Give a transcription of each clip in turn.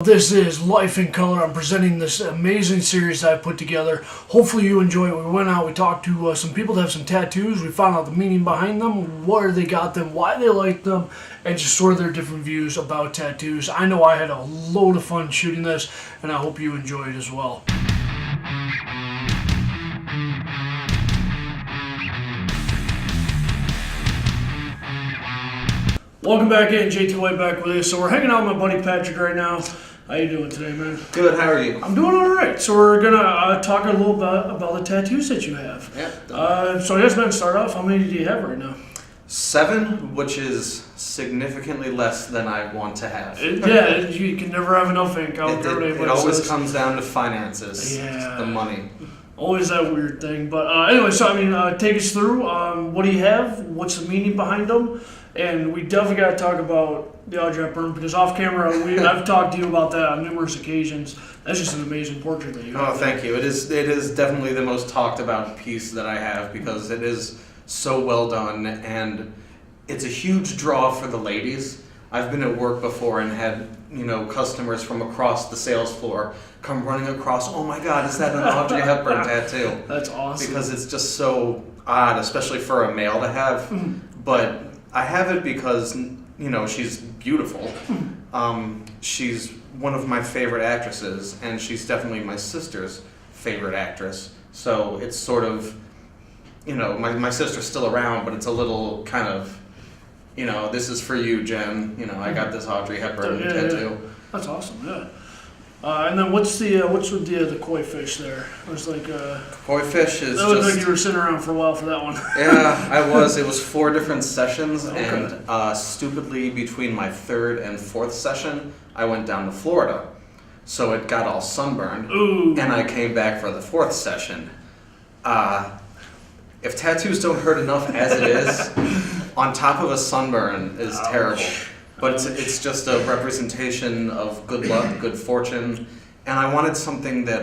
This is Life in Color. I'm presenting this amazing series that I put together. Hopefully you enjoy it. We went out, we talked to some people that have some tattoos. We found out the meaning behind them, where they got them, why they like them, and just sort of their different views about tattoos. I know I had a load of fun shooting this, and I hope you enjoy it as well. Welcome back in, JT White back with you. So we're hanging out with my buddy Patrick right now. How you doing today, man? Good, how are you? I'm doing all right. So we're going to talk a little bit about the tattoos that you have. Yeah. So I guess, man, start off, how many do you have right now? 7, which is significantly less than I want to have. You can never have enough ink. It always comes down to finances, the money. Always that weird thing. But anyway, so take us through. What do you have? What's the meaning behind them? And we definitely got to talk about the Audrey Hepburn, because off camera, I've talked to you about that on numerous occasions. That's just an amazing portrait that you have. Oh, thank you. It is definitely the most talked about piece that I have, because it is so well done, and it's a huge draw for the ladies. I've been at work before and had, customers from across the sales floor come running across, oh my God, is that an Audrey Hepburn tattoo? That's awesome. Because it's just so odd, especially for a male to have. But I have it because, she's beautiful. She's one of my favorite actresses, and she's definitely my sister's favorite actress. So it's sort of, my sister's still around, but it's a little kind of, this is for you, Jen. I got this Audrey Hepburn tattoo. Yeah. That's awesome, yeah. And then what's with the koi fish there? It was like koi fish is. That looked like you were sitting around for a while for that one. Yeah, I was. It was 4 different sessions, okay. And stupidly between my 3rd and 4th session, I went down to Florida, so it got all sunburned. Ooh. And I came back for the 4th session. If tattoos don't hurt enough as it is, on top of a sunburn is terrible. But it's just a representation of good luck, good fortune, and I wanted something that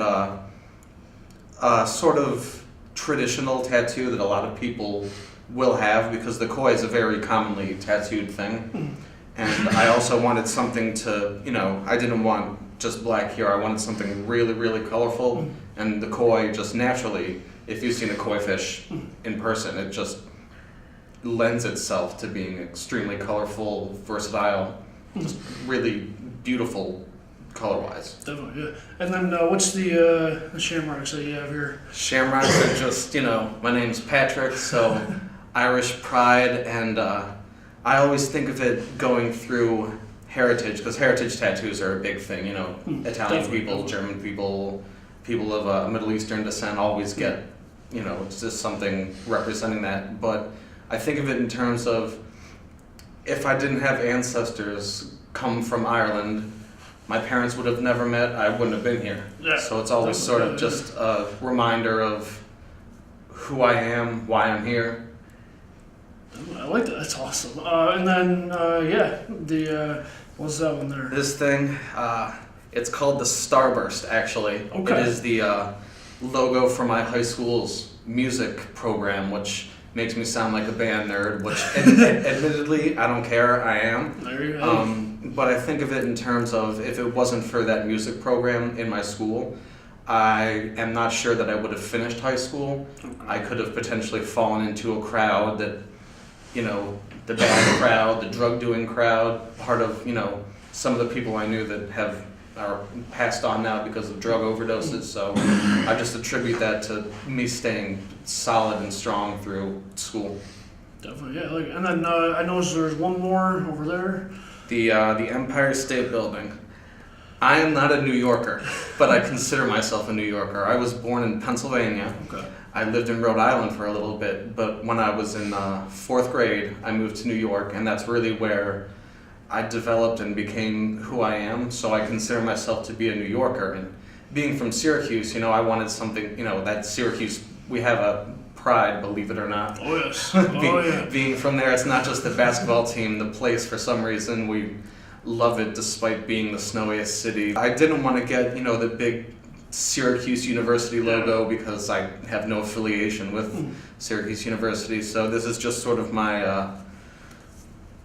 sort of traditional tattoo that a lot of people will have, because the koi is a very commonly tattooed thing. And I also wanted something to, I didn't want just black here. I wanted something really, really colorful, and the koi just naturally, if you've seen a koi fish in person, it just lends itself to being extremely colorful, versatile, just really beautiful color-wise. Definitely, yeah. And then what's the shamrocks that you have here? Shamrocks are just, my name's Patrick, so Irish pride, and I always think of it going through heritage, because heritage tattoos are a big thing, Italian people, German people, people of Middle Eastern descent always get, it's just something representing that, but I think of it in terms of, if I didn't have ancestors come from Ireland, my parents would have never met, I wouldn't have been here. Yeah. So it's always sort of just a reminder of who I am, why I'm here. I like that, that's awesome. And then, what's that one there? This thing, it's called the Starburst, actually. Okay. It is the logo for my high school's music program, which makes me sound like a band nerd, which admittedly, I don't care, I am. There you go. But I think of it in terms of, if it wasn't for that music program in my school, I am not sure that I would have finished high school. Okay. I could have potentially fallen into a crowd that, the bad crowd, the drug-doing crowd, part of, some of the people I knew that are passed on now because of drug overdoses, so I just attribute that to me staying solid and strong through school. Definitely, yeah. And then I noticed there's one more over there. The Empire State Building. I am not a New Yorker, but I consider myself a New Yorker. I was born in Pennsylvania. Okay. I lived in Rhode Island for a little bit, but when I was in 4th grade, I moved to New York, and that's really where I developed and became who I am, so I consider myself to be a New Yorker. And being from Syracuse, I wanted something, that Syracuse, we have a pride, believe it or not. Oh, yes. Being from there, it's not just the basketball team, the place, for some reason, we love it despite being the snowiest city. I didn't want to get, the big Syracuse University logo, because I have no affiliation with Syracuse University, so this is just sort of my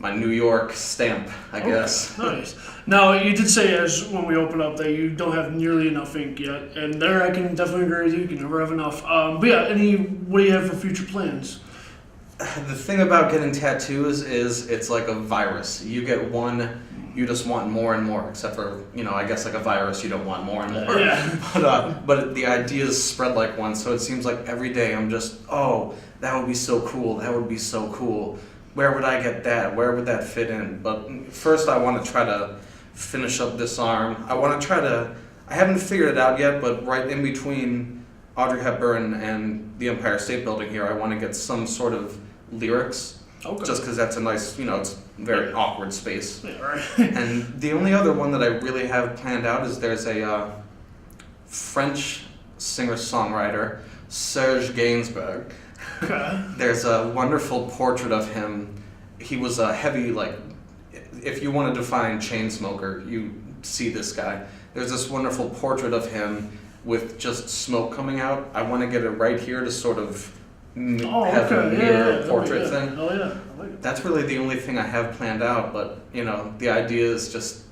my New York stamp, I guess. Nice. Now, you did say as when we opened up that you don't have nearly enough ink yet, and there I can definitely agree with you. You can never have enough. But yeah, what do you have for future plans? The thing about getting tattoos is it's like a virus. You get one, you just want more and more. Except for, I guess like a virus, you don't want more and more. Yeah. But the ideas spread like one, so it seems like every day I'm just, oh, that would be so cool. That would be so cool. Where would I get that? Where would that fit in? But first I want to try to finish up this arm. I haven't figured it out yet, but right in between Audrey Hepburn and the Empire State Building here, I want to get some sort of lyrics. Okay. Just because that's a nice, it's a very awkward space. Yeah, right. And the only other one that I really have planned out is there's a French singer-songwriter, Serge Gainsbourg. Okay. There's a wonderful portrait of him. He was a heavy, if you want to define chain smoker, you see this guy. There's this wonderful portrait of him with just smoke coming out. I want to get it right here to sort of have a mirror portrait thing. Oh yeah, I like it. That's really the only thing I have planned out, but the idea is just,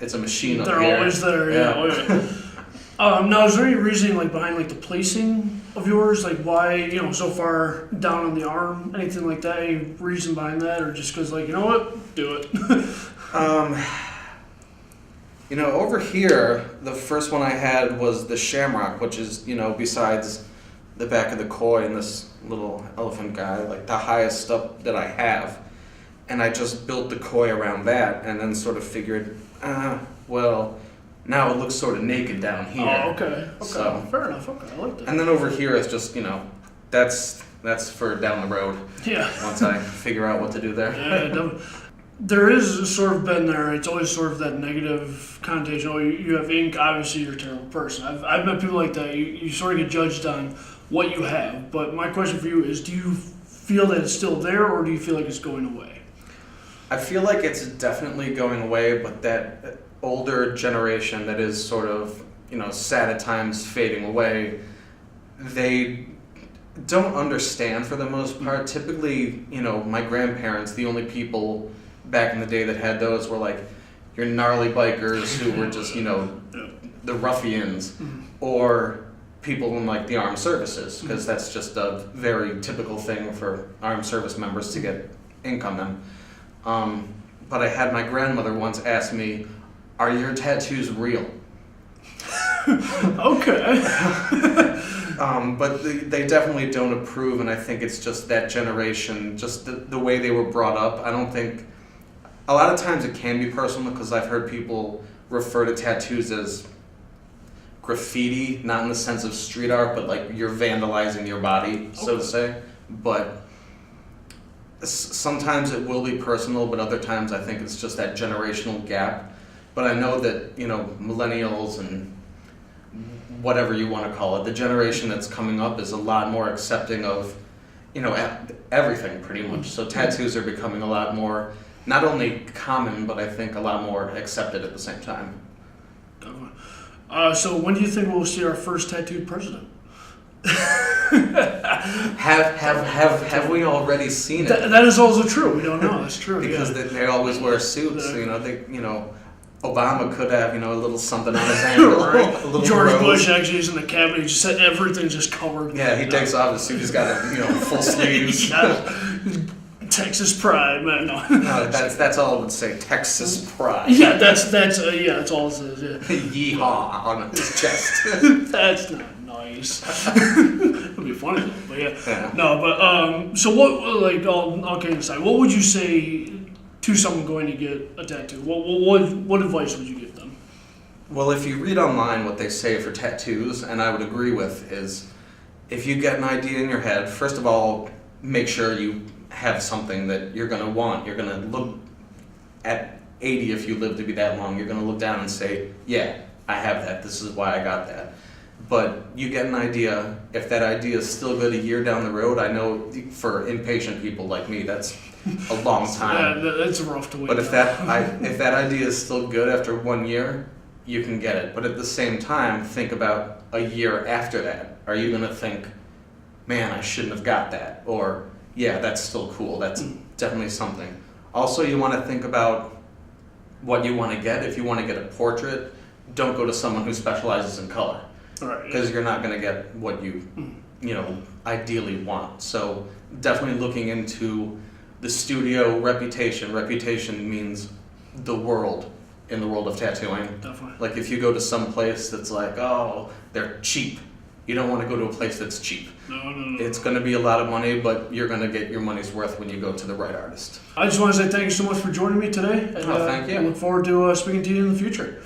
it's a machine up here. They're always there, yeah. Oh, yeah. Now, is there any reasoning behind the placing of yours? Why, so far down on the arm, anything like that? Any reason behind that, or just because you know what, do it? Over here, the first one I had was the Shamrock, which is, besides the back of the koi and this little elephant guy, the highest up that I have. And I just built the koi around that, and then sort of figured, well, now it looks sort of naked down here. Oh, okay. So, fair enough. Okay, I like that. And then over here is just, that's for down the road. Yeah. Once I figure out what to do there. Yeah, there is sort of been there. It's always sort of that negative connotation. Oh, you have ink. Obviously, you're a terrible person. I've met people like that. You sort of get judged on what you have. But my question for you is: do you feel that it's still there, or do you feel like it's going away? I feel like it's definitely going away, but that older generation that is sort of, sad at times fading away, they don't understand for the most part. Typically, my grandparents, the only people back in the day that had those were your gnarly bikers who were just, the ruffians, or people in the armed services, because that's just a very typical thing for armed service members to get ink on them. But I had my grandmother once ask me, "Are your tattoos real?" Okay. But they definitely don't approve, and I think it's just that generation, just the way they were brought up. I don't think, a lot of times it can be personal, because I've heard people refer to tattoos as graffiti, not in the sense of street art, but you're vandalizing your body, so to say. But sometimes it will be personal, but other times I think it's just that generational gap. But I know that, millennials and whatever you want to call it, the generation that's coming up is a lot more accepting of, everything pretty much. So tattoos are becoming a lot more, not only common, but I think a lot more accepted at the same time. Definitely. So when do you think we'll see our first tattooed president? Have we already seen it? That is also true. We don't know. That's true. Because they always wear suits. Obama could have, a little something on his ankle. Right. A little George rose. Bush actually is in the cabinet. He just said everything's just covered. Yeah, he takes off his suit. He's got full sleeves. Texas pride, man. No, that's all it would say. Texas pride. Yeah, that's all it says. Yeah. Yeehaw on his chest. That's not nice. It'd be funny though, but yeah. No, but so what? All kidding aside, what would you say to someone going to get a tattoo? What advice would you give them? Well, if you read online what they say for tattoos, and I would agree with, is if you get an idea in your head, first of all, make sure you have something that you're going to want. You're going to look at 80 if you live to be that long. You're going to look down and say, yeah, I have that. This is why I got that. But you get an idea. If that idea is still good a year down the road, I know for impatient people like me, that's a long time. Yeah, that's rough to wait. But if that idea is still good after 1 year, you can get it. But at the same time, think about a year after that. Are you going to think, man, I shouldn't have got that? Or, yeah, that's still cool. That's definitely something. Also, you want to think about what you want to get. If you want to get a portrait, don't go to someone who specializes in color, because you're not going to get what you ideally want. So definitely looking into the studio reputation. Reputation means the world in the world of tattooing. Definitely. Like if you go to some place that's like, oh, they're cheap. You don't want to go to a place that's cheap. No. It's going to be a lot of money, but you're going to get your money's worth when you go to the right artist. I just want to say thank you so much for joining me today. And, thank you. I look forward to speaking to you in the future.